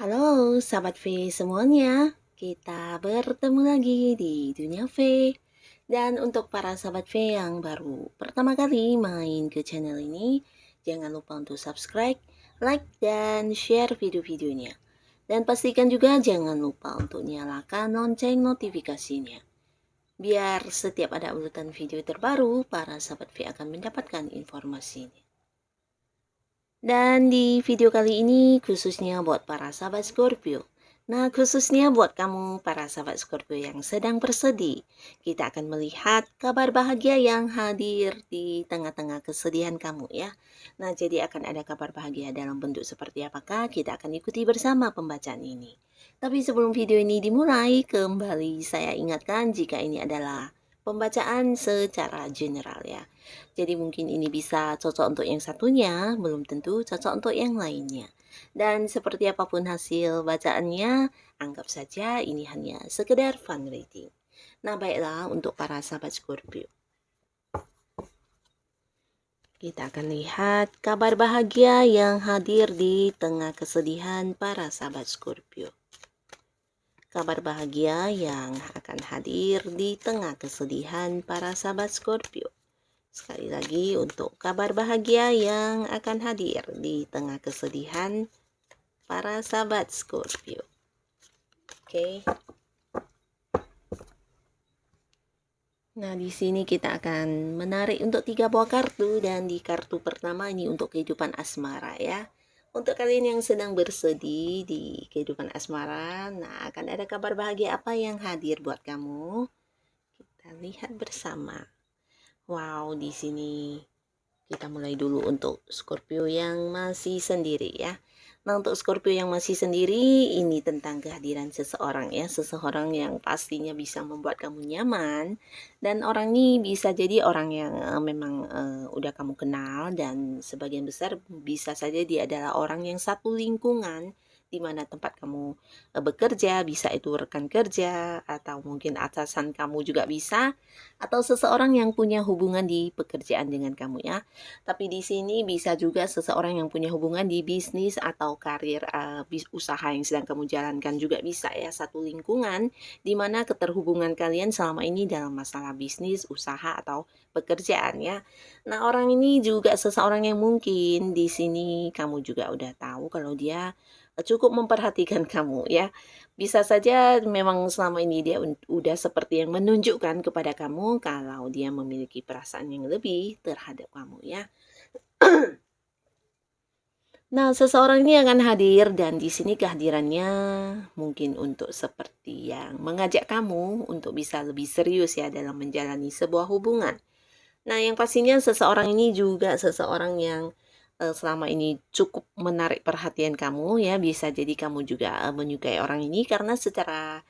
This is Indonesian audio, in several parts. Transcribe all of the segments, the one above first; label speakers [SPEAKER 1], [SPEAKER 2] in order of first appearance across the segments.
[SPEAKER 1] Halo sahabat V semuanya, kita bertemu lagi di Dunia V. Dan untuk para sahabat V yang baru pertama kali main ke channel ini, jangan lupa untuk subscribe, like, dan share video-videonya. Dan pastikan juga jangan lupa untuk nyalakan lonceng notifikasinya. Biar setiap ada urutan video terbaru, para sahabat V akan mendapatkan informasinya. Dan di video kali ini khususnya buat para sahabat Scorpio. Nah, khususnya buat kamu para sahabat Scorpio yang sedang bersedih, kita akan melihat kabar bahagia yang hadir di tengah-tengah kesedihan kamu ya. Nah, jadi akan ada kabar bahagia dalam bentuk seperti apakah, kita akan ikuti bersama pembacaan ini. Tapi sebelum video ini dimulai, kembali saya ingatkan jika ini adalah pembacaan secara general ya. Jadi mungkin ini bisa cocok untuk yang satunya, belum tentu cocok untuk yang lainnya. Dan seperti apapun hasil bacaannya, anggap saja ini hanya sekedar fun reading. Nah baiklah untuk para sahabat Scorpio. Kita akan lihat kabar bahagia yang hadir di tengah kesedihan para sahabat Scorpio. Kabar bahagia yang akan hadir di tengah kesedihan para sahabat Scorpio. Sekali lagi untuk kabar bahagia yang akan hadir di tengah kesedihan para sahabat Scorpio. Oke. Nah, di sini kita akan menarik untuk 3 buah kartu dan di kartu pertama ini untuk kehidupan asmara ya. Untuk kalian yang sedang bersedih di kehidupan asmara, nah akan ada kabar bahagia apa yang hadir buat kamu? Kita lihat bersama. Wow, di sini kita mulai dulu untuk Scorpio yang masih sendiri ya. Nah, untuk Scorpio yang masih sendiri, ini tentang kehadiran seseorang ya. Seseorang yang pastinya bisa membuat kamu nyaman. Dan orang ini bisa jadi orang yang memang udah kamu kenal. Dan sebagian besar bisa saja dia adalah orang yang satu lingkungan di mana tempat kamu bekerja, bisa itu rekan kerja atau mungkin atasan kamu juga bisa, atau seseorang yang punya hubungan di pekerjaan dengan kamu ya. Tapi di sini bisa juga seseorang yang punya hubungan di bisnis atau karir usaha yang sedang kamu jalankan juga bisa ya, satu lingkungan di mana keterhubungan kalian selama ini dalam masalah bisnis, usaha atau pekerjaan ya. Nah, orang ini juga seseorang yang mungkin di sini kamu juga udah tahu kalau dia cukup memperhatikan kamu ya. Bisa saja memang selama ini dia udah seperti yang menunjukkan kepada kamu kalau dia memiliki perasaan yang lebih terhadap kamu ya. Nah, seseorang ini akan hadir dan di sini kehadirannya mungkin untuk seperti yang mengajak kamu untuk bisa lebih serius ya dalam menjalani sebuah hubungan. Nah, yang pastinya seseorang ini juga seseorang yang selama ini cukup menarik perhatian kamu ya. Bisa jadi kamu juga menyukai orang ini karena secara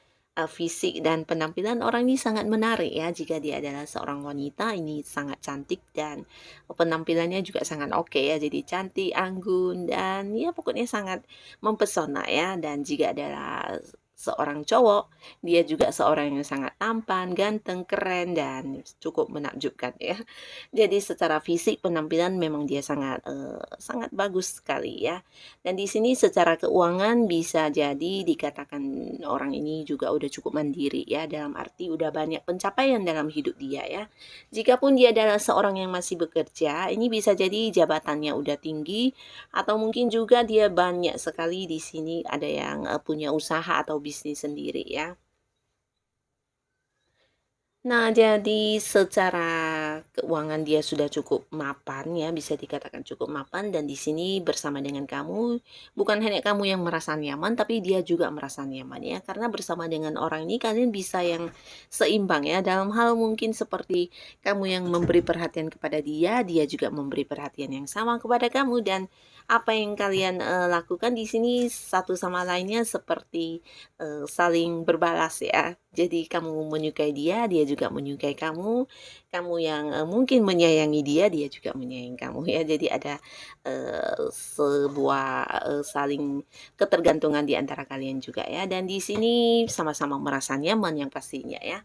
[SPEAKER 1] fisik dan penampilan orang ini sangat menarik ya. Jika dia adalah seorang wanita, ini sangat cantik dan penampilannya juga sangat oke ya. Jadi cantik, anggun, dan ya pokoknya sangat mempesona ya. Dan jika adalah seorang cowok, dia juga seorang yang sangat tampan, ganteng, keren, dan cukup menakjubkan ya. Jadi secara fisik penampilan memang dia sangat bagus sekali ya. Dan di sini secara keuangan bisa jadi dikatakan orang ini juga udah cukup mandiri ya, dalam arti udah banyak pencapaian dalam hidup dia ya. Jikapun dia adalah seorang yang masih bekerja, ini bisa jadi jabatannya udah tinggi atau mungkin juga dia banyak sekali di sini ada yang punya usaha atau bisnis sendiri ya. Nah, jadi secara keuangan dia sudah cukup mapan ya, bisa dikatakan cukup mapan dan di sini bersama dengan kamu, bukan hanya kamu yang merasa nyaman, tapi dia juga merasa nyaman ya. Karena bersama dengan orang ini kalian bisa yang seimbang ya, dalam hal mungkin seperti kamu yang memberi perhatian kepada dia, dia juga memberi perhatian yang sama kepada kamu dan apa yang kalian lakukan di sini satu sama lainnya seperti saling berbalas ya. Jadi kamu menyukai dia, dia juga menyukai kamu. Kamu yang mungkin menyayangi dia, dia juga menyayangi kamu ya. Jadi ada sebuah saling ketergantungan di antara kalian juga ya. Dan di sini sama-sama merasa nyaman yang pastinya ya.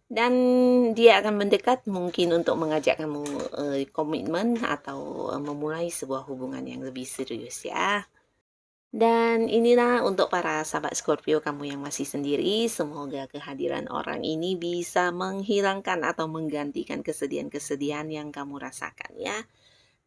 [SPEAKER 1] Dan dia akan mendekat mungkin untuk mengajak kamu komitmen atau memulai sebuah hubungan yang lebih serius ya. Dan inilah untuk para sahabat Scorpio kamu yang masih sendiri, semoga kehadiran orang ini bisa menghilangkan atau menggantikan kesedihan-kesedihan yang kamu rasakan ya.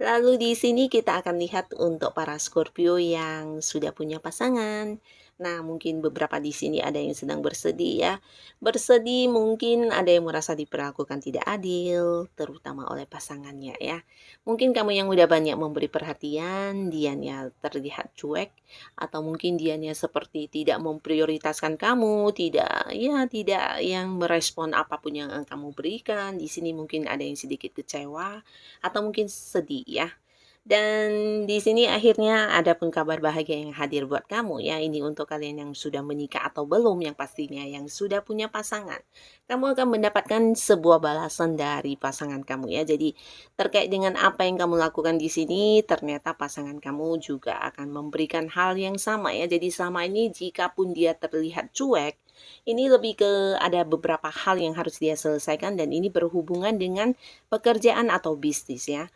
[SPEAKER 1] Lalu di sini kita akan lihat untuk para Scorpio yang sudah punya pasangan. Nah, mungkin beberapa di sini ada yang sedang bersedih ya. Bersedih mungkin ada yang merasa diperlakukan tidak adil, terutama oleh pasangannya ya. Mungkin kamu yang udah banyak memberi perhatian, dianya terlihat cuek, atau mungkin dianya seperti tidak memprioritaskan kamu, tidak yang merespon apapun yang kamu berikan. Di sini mungkin ada yang sedikit kecewa atau mungkin sedih ya. Dan di sini akhirnya ada pun kabar bahagia yang hadir buat kamu ya. Ini untuk kalian yang sudah menikah atau belum, yang pastinya yang sudah punya pasangan. Kamu akan mendapatkan sebuah balasan dari pasangan kamu ya. Jadi terkait dengan apa yang kamu lakukan di sini, ternyata pasangan kamu juga akan memberikan hal yang sama ya. Jadi selama ini jika pun dia terlihat cuek, ini lebih ke ada beberapa hal yang harus dia selesaikan dan ini berhubungan dengan pekerjaan atau bisnis ya.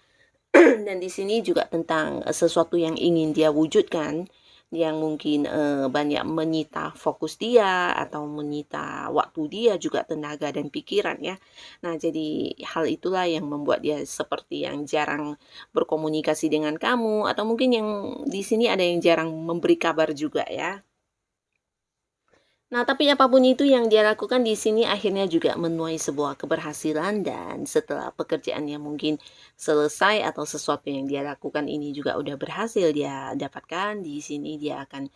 [SPEAKER 1] Dan di sini juga tentang sesuatu yang ingin dia wujudkan, yang mungkin banyak menyita fokus dia atau menyita waktu dia, juga tenaga dan pikiran ya. Nah, jadi hal itulah yang membuat dia seperti yang jarang berkomunikasi dengan kamu, atau mungkin yang di sini ada yang jarang memberi kabar juga ya. Nah, tapi apapun itu yang dia lakukan di sini akhirnya juga menuai sebuah keberhasilan, dan setelah pekerjaannya mungkin selesai atau sesuatu yang dia lakukan ini juga udah berhasil dia dapatkan, di sini dia akan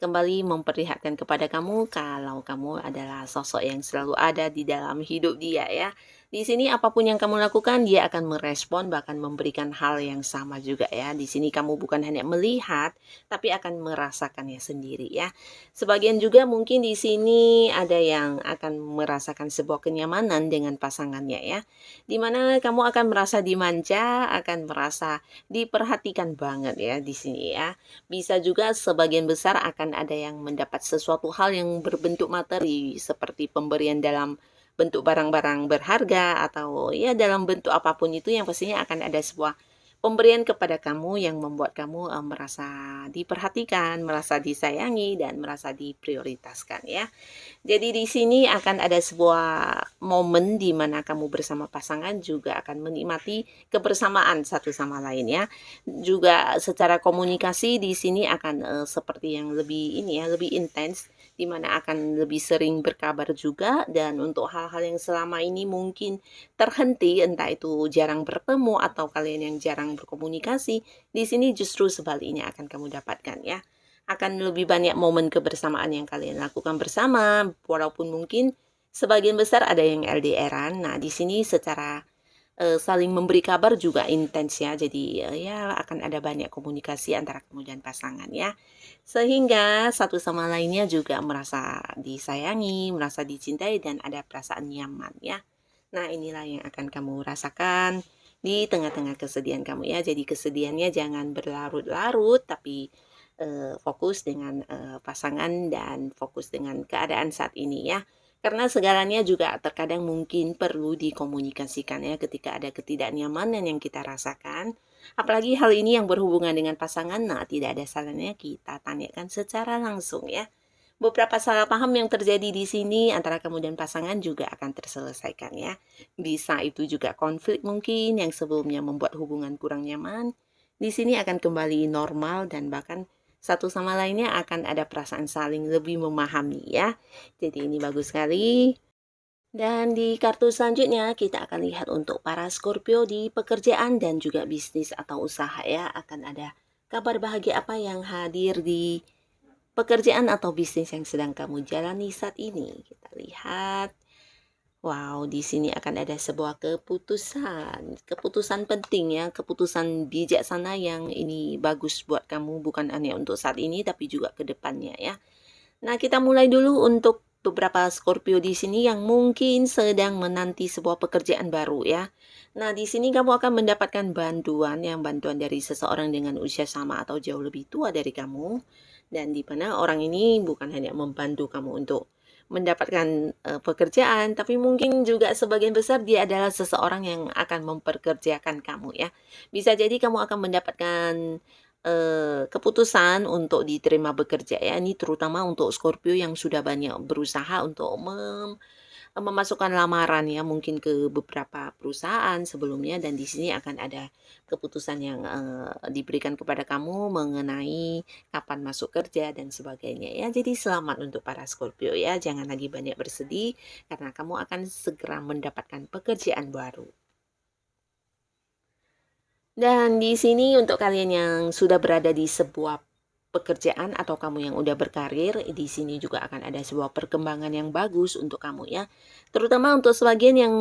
[SPEAKER 1] kembali memperlihatkan kepada kamu kalau kamu adalah sosok yang selalu ada di dalam hidup dia ya. Di sini apapun yang kamu lakukan dia akan merespon, bahkan memberikan hal yang sama juga ya. Di sini kamu bukan hanya melihat tapi akan merasakannya sendiri ya. Sebagian juga mungkin di sini ada yang akan merasakan sebuah kenyamanan dengan pasangannya ya. Di mana kamu akan merasa dimanja, akan merasa diperhatikan banget ya di sini ya. Bisa juga sebagian besar akan ada yang mendapat sesuatu hal yang berbentuk materi, seperti pemberian dalam bentuk barang-barang berharga, atau ya dalam bentuk apapun itu, yang pastinya akan ada sebuah pemberian kepada kamu yang membuat kamu merasa diperhatikan, merasa disayangi, dan merasa diprioritaskan ya. Jadi di sini akan ada sebuah momen di mana kamu bersama pasangan juga akan menikmati kebersamaan satu sama lain ya. Juga secara komunikasi di sini akan seperti yang lebih ini ya, lebih intens, di mana akan lebih sering berkabar juga, dan untuk hal-hal yang selama ini mungkin terhenti, entah itu jarang bertemu atau kalian yang jarang berkomunikasi, di sini justru sebaliknya akan kamu dapatkan ya. Akan lebih banyak momen kebersamaan yang kalian lakukan bersama, walaupun mungkin sebagian besar ada yang LDR-an. Nah, di sini secara saling memberi kabar juga intens ya. Jadi ya akan ada banyak komunikasi antara kamu dan pasangan ya. Sehingga satu sama lainnya juga merasa disayangi, merasa dicintai, dan ada perasaan nyaman ya. Nah, inilah yang akan kamu rasakan di tengah-tengah kesedihan kamu ya. Jadi kesedihannya jangan berlarut-larut, tapi fokus dengan pasangan dan fokus dengan keadaan saat ini ya. Karena segalanya juga terkadang mungkin perlu dikomunikasikan ya ketika ada ketidaknyamanan yang kita rasakan. Apalagi hal ini yang berhubungan dengan pasangan, nah tidak ada salahnya kita tanyakan secara langsung ya. Beberapa salah paham yang terjadi di sini antara kamu dan pasangan juga akan terselesaikan ya. Bisa itu juga konflik mungkin yang sebelumnya membuat hubungan kurang nyaman, di sini akan kembali normal, dan bahkan satu sama lainnya akan ada perasaan saling lebih memahami ya. Jadi ini bagus sekali. Dan di kartu selanjutnya kita akan lihat untuk para Scorpio di pekerjaan dan juga bisnis atau usaha ya. Akan ada kabar bahagia apa yang hadir di pekerjaan atau bisnis yang sedang kamu jalani saat ini. Kita lihat. Wow, di sini akan ada sebuah keputusan penting ya, keputusan bijaksana yang ini bagus buat kamu, bukan hanya untuk saat ini tapi juga ke depannya ya. Nah, kita mulai dulu untuk beberapa Scorpio di sini yang mungkin sedang menanti sebuah pekerjaan baru ya. Nah, di sini kamu akan mendapatkan bantuan dari seseorang dengan usia sama atau jauh lebih tua dari kamu. Dan di mana orang ini bukan hanya membantu kamu untuk mendapatkan pekerjaan, tapi mungkin juga sebagian besar dia adalah seseorang yang akan memperkerjakan kamu ya. Bisa jadi kamu akan mendapatkan keputusan untuk diterima bekerja ya. Ini terutama untuk Scorpio yang sudah banyak berusaha untuk memasukkan lamaran ya mungkin ke beberapa perusahaan sebelumnya, dan di sini akan ada keputusan yang diberikan kepada kamu mengenai kapan masuk kerja dan sebagainya ya. Jadi selamat untuk para Scorpio ya, jangan lagi banyak bersedih karena kamu akan segera mendapatkan pekerjaan baru. Dan di sini untuk kalian yang sudah berada di sebuah pekerjaan atau kamu yang udah berkarir, di sini juga akan ada sebuah perkembangan yang bagus untuk kamu ya. Terutama untuk sebagian yang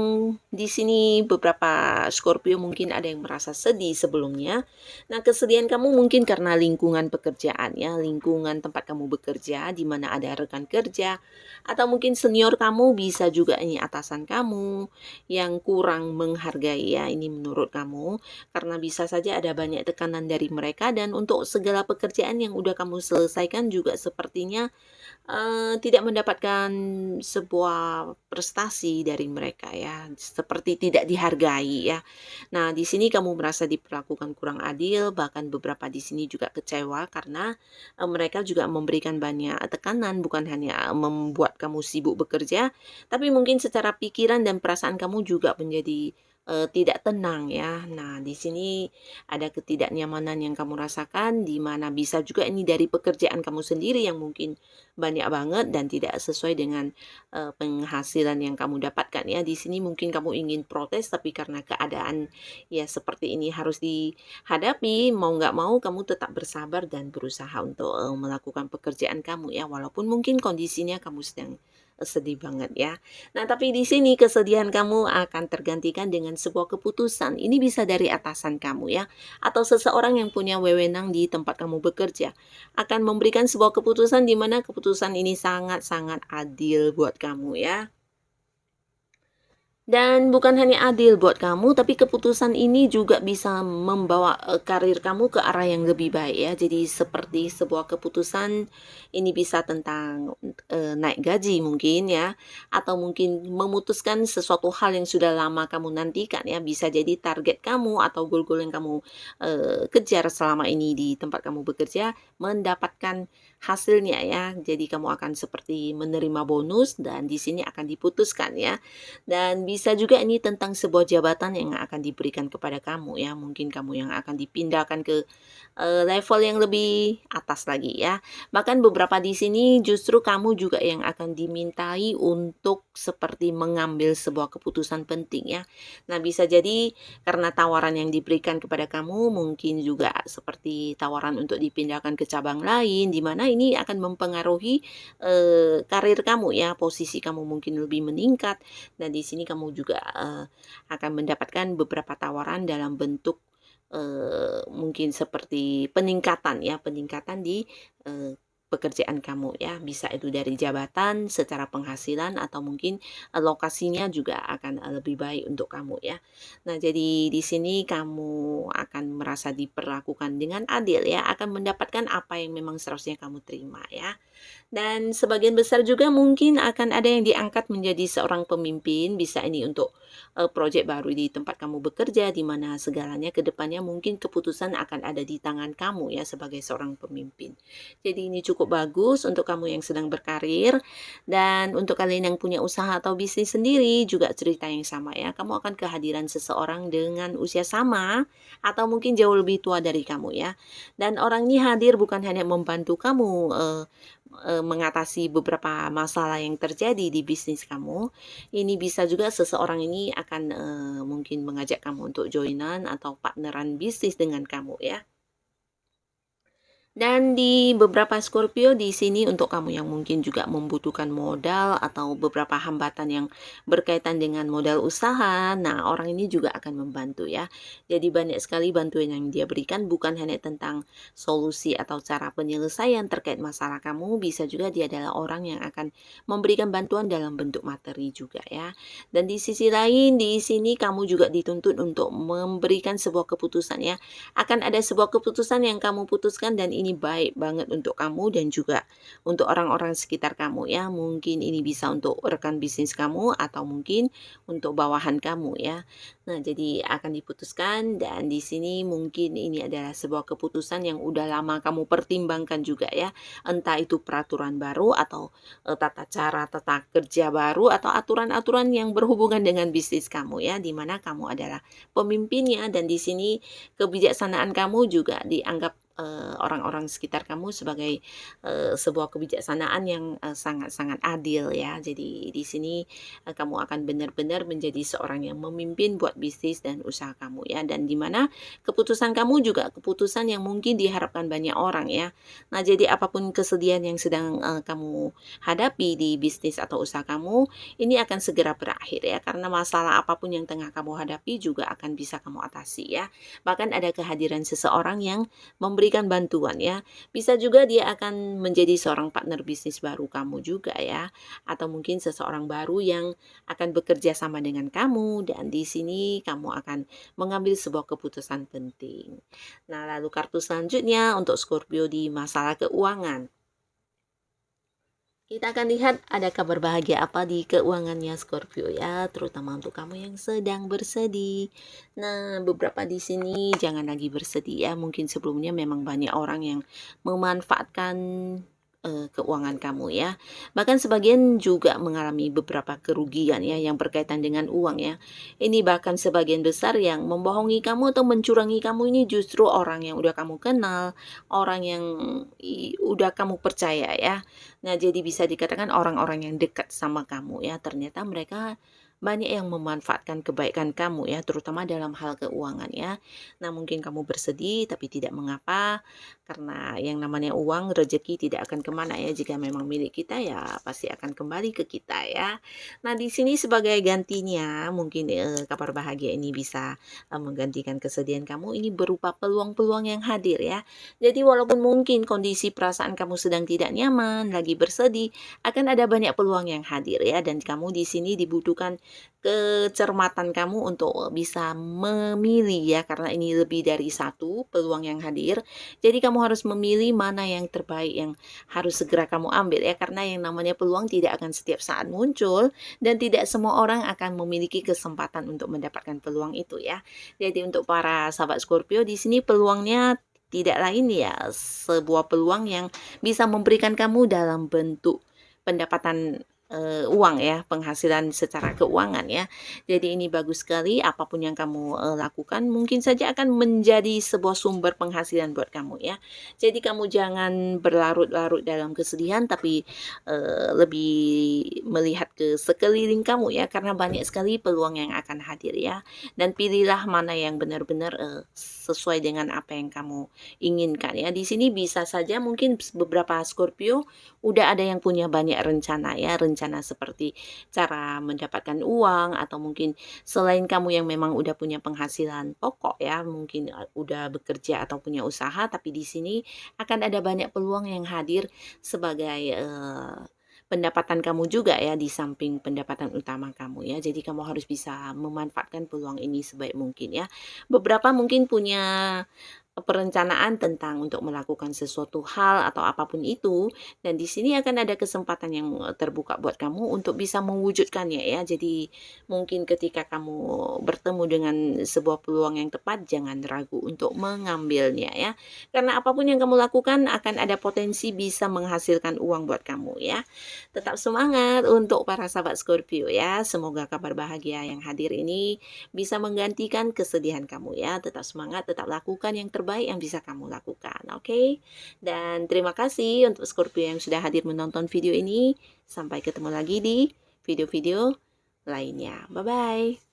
[SPEAKER 1] di sini beberapa Scorpio mungkin ada yang merasa sedih sebelumnya. Nah, kesedihan kamu mungkin karena lingkungan pekerjaan ya, lingkungan tempat kamu bekerja di mana ada rekan kerja atau mungkin senior kamu, bisa juga ini atasan kamu yang kurang menghargai ya, ini menurut kamu karena bisa saja ada banyak tekanan dari mereka, dan untuk segala pekerjaan yang udah kamu selesaikan juga sepertinya tidak mendapatkan sebuah prestasi dari mereka ya, seperti tidak dihargai ya. Nah, di sini kamu merasa diperlakukan kurang adil, bahkan beberapa di sini juga kecewa karena mereka juga memberikan banyak tekanan, bukan hanya membuat kamu sibuk bekerja, tapi mungkin secara pikiran dan perasaan kamu juga menjadi tidak tenang ya. Nah, di sini ada ketidaknyamanan yang kamu rasakan, di mana bisa juga ini dari pekerjaan kamu sendiri yang mungkin banyak banget dan tidak sesuai dengan penghasilan yang kamu dapatkan ya. Di sini mungkin kamu ingin protes, tapi karena keadaan ya seperti ini harus dihadapi, mau nggak mau kamu tetap bersabar dan berusaha untuk melakukan pekerjaan kamu ya, walaupun mungkin kondisinya kamu sedang sedih banget ya. Nah, tapi di sini kesedihan kamu akan tergantikan dengan sebuah keputusan. Ini bisa dari atasan kamu ya, atau seseorang yang punya wewenang di tempat kamu bekerja akan memberikan sebuah keputusan di mana keputusan ini sangat-sangat adil buat kamu ya. Dan bukan hanya adil buat kamu, tapi keputusan ini juga bisa membawa karir kamu ke arah yang lebih baik ya. Jadi seperti sebuah keputusan ini bisa tentang naik gaji mungkin ya, atau mungkin memutuskan sesuatu hal yang sudah lama kamu nantikan ya. Bisa jadi target kamu atau goal-goal yang kamu kejar selama ini di tempat kamu bekerja mendapatkan hasilnya ya. Jadi kamu akan seperti menerima bonus dan di sini akan diputuskan ya. Dan bisa juga ini tentang sebuah jabatan yang akan diberikan kepada kamu ya. Mungkin kamu yang akan dipindahkan ke level yang lebih atas lagi ya. Bahkan beberapa di sini justru kamu juga yang akan dimintai untuk seperti mengambil sebuah keputusan penting ya. Nah, bisa jadi karena tawaran yang diberikan kepada kamu mungkin juga seperti tawaran untuk dipindahkan ke cabang lain, di mana ini akan mempengaruhi karir kamu ya, posisi kamu mungkin lebih meningkat. Dan di sini kamu juga akan mendapatkan beberapa tawaran dalam bentuk mungkin seperti peningkatan ya, peningkatan di pekerjaan kamu ya. Bisa itu dari jabatan, secara penghasilan, atau mungkin lokasinya juga akan lebih baik untuk kamu ya. Nah, jadi di sini kamu akan merasa diperlakukan dengan adil ya, akan mendapatkan apa yang memang seharusnya kamu terima ya. Dan sebagian besar juga mungkin akan ada yang diangkat menjadi seorang pemimpin, bisa ini untuk proyek baru di tempat kamu bekerja, di mana segalanya ke depannya mungkin keputusan akan ada di tangan kamu ya sebagai seorang pemimpin. Jadi ini cukup bagus untuk kamu yang sedang berkarir, dan untuk kalian yang punya usaha atau bisnis sendiri juga cerita yang sama ya. Kamu akan kehadiran seseorang dengan usia sama atau mungkin jauh lebih tua dari kamu ya. Dan orang ini hadir bukan hanya membantu kamu mengatasi beberapa masalah yang terjadi di bisnis kamu. Ini bisa juga seseorang ini akan mungkin mengajak kamu untuk joinan atau partneran bisnis dengan kamu ya. Dan di beberapa Scorpio di sini untuk kamu yang mungkin juga membutuhkan modal atau beberapa hambatan yang berkaitan dengan modal usaha, nah orang ini juga akan membantu ya. Jadi banyak sekali bantuan yang dia berikan, bukan hanya tentang solusi atau cara penyelesaian terkait masalah kamu, bisa juga dia adalah orang yang akan memberikan bantuan dalam bentuk materi juga ya. Dan di sisi lain di sini kamu juga dituntut untuk memberikan sebuah keputusan ya. Akan ada sebuah keputusan yang kamu putuskan dan ini baik banget untuk kamu dan juga untuk orang-orang sekitar kamu ya. Mungkin ini bisa untuk rekan bisnis kamu atau mungkin untuk bawahan kamu ya. Nah, jadi akan diputuskan dan di sini mungkin ini adalah sebuah keputusan yang udah lama kamu pertimbangkan juga ya. Entah itu peraturan baru atau tata cara tata kerja baru atau aturan-aturan yang berhubungan dengan bisnis kamu ya, di mana kamu adalah pemimpinnya dan di sini kebijaksanaan kamu juga dianggap orang-orang sekitar kamu sebagai sebuah kebijaksanaan yang sangat-sangat adil ya. Jadi di sini kamu akan benar-benar menjadi seorang yang memimpin buat bisnis dan usaha kamu ya. Dan di mana keputusan kamu juga keputusan yang mungkin diharapkan banyak orang ya. Nah, jadi apapun kesedihan yang sedang kamu hadapi di bisnis atau usaha kamu, ini akan segera berakhir ya. Karena masalah apapun yang tengah kamu hadapi juga akan bisa kamu atasi ya. Bahkan ada kehadiran seseorang yang memberikan bantuan ya. Bisa juga dia akan menjadi seorang partner bisnis baru kamu juga ya. Atau mungkin seseorang baru yang akan bekerja sama dengan kamu dan di sini kamu akan mengambil sebuah keputusan penting. Nah, lalu kartu selanjutnya untuk Scorpio di masalah keuangan. Kita akan lihat ada kabar bahagia apa di keuangannya Scorpio ya, terutama untuk kamu yang sedang bersedih. Nah, beberapa di sini jangan lagi bersedih ya. Mungkin sebelumnya memang banyak orang yang memanfaatkan keuangan kamu ya. Bahkan sebagian juga mengalami beberapa kerugian ya yang berkaitan dengan uang ya. Ini bahkan sebagian besar yang membohongi kamu atau mencurangi kamu ini justru orang yang udah kamu kenal, orang yang udah kamu percaya ya. Nah, jadi bisa dikatakan orang-orang yang dekat sama kamu ya, ternyata mereka banyak yang memanfaatkan kebaikan kamu ya, terutama dalam hal keuangan ya. Nah, mungkin kamu bersedih tapi tidak mengapa, karena yang namanya uang, rezeki tidak akan kemana ya, jika memang milik kita ya pasti akan kembali ke kita ya. Nah, di sini sebagai gantinya mungkin kabar bahagia ini bisa menggantikan kesedihan kamu, ini berupa peluang-peluang yang hadir ya. Jadi walaupun mungkin kondisi perasaan kamu sedang tidak nyaman, lagi bersedih, akan ada banyak peluang yang hadir ya, dan kamu di sini dibutuhkan kecermatan kamu untuk bisa memilih ya, karena ini lebih dari satu peluang yang hadir. Jadi kamu harus memilih mana yang terbaik yang harus segera kamu ambil ya, karena yang namanya peluang tidak akan setiap saat muncul dan tidak semua orang akan memiliki kesempatan untuk mendapatkan peluang itu ya. Jadi untuk para sahabat Scorpio di sini peluangnya tidak lain ya sebuah peluang yang bisa memberikan kamu dalam bentuk pendapatan uang ya, penghasilan secara keuangan ya. Jadi ini bagus sekali, apapun yang kamu lakukan mungkin saja akan menjadi sebuah sumber penghasilan buat kamu ya. Jadi kamu jangan berlarut-larut dalam kesedihan, tapi lebih melihat ke sekeliling kamu ya, karena banyak sekali peluang yang akan hadir ya. Dan pilihlah mana yang benar-benar sesuai dengan apa yang kamu inginkan ya. Di sini bisa saja mungkin beberapa Scorpio udah ada yang punya banyak rencana ya, rencana seperti cara mendapatkan uang atau mungkin selain kamu yang memang udah punya penghasilan pokok ya, mungkin udah bekerja atau punya usaha, tapi di sini akan ada banyak peluang yang hadir sebagai pendapatan kamu juga ya, di samping pendapatan utama kamu ya. Jadi kamu harus bisa memanfaatkan peluang ini sebaik mungkin ya. Beberapa mungkin punya perencanaan tentang untuk melakukan sesuatu hal atau apapun itu, dan di sini akan ada kesempatan yang terbuka buat kamu untuk bisa mewujudkannya ya. Jadi mungkin ketika kamu bertemu dengan sebuah peluang yang tepat, jangan ragu untuk mengambilnya ya, karena apapun yang kamu lakukan akan ada potensi bisa menghasilkan uang buat kamu ya. Tetap semangat untuk para sahabat Scorpio ya, semoga kabar bahagia yang hadir ini bisa menggantikan kesedihan kamu ya. Tetap semangat, tetap lakukan yang terbaik yang bisa kamu lakukan, oke? Dan terima kasih untuk Scorpio yang sudah hadir menonton video ini. Sampai ketemu lagi di video-video lainnya. Bye-bye.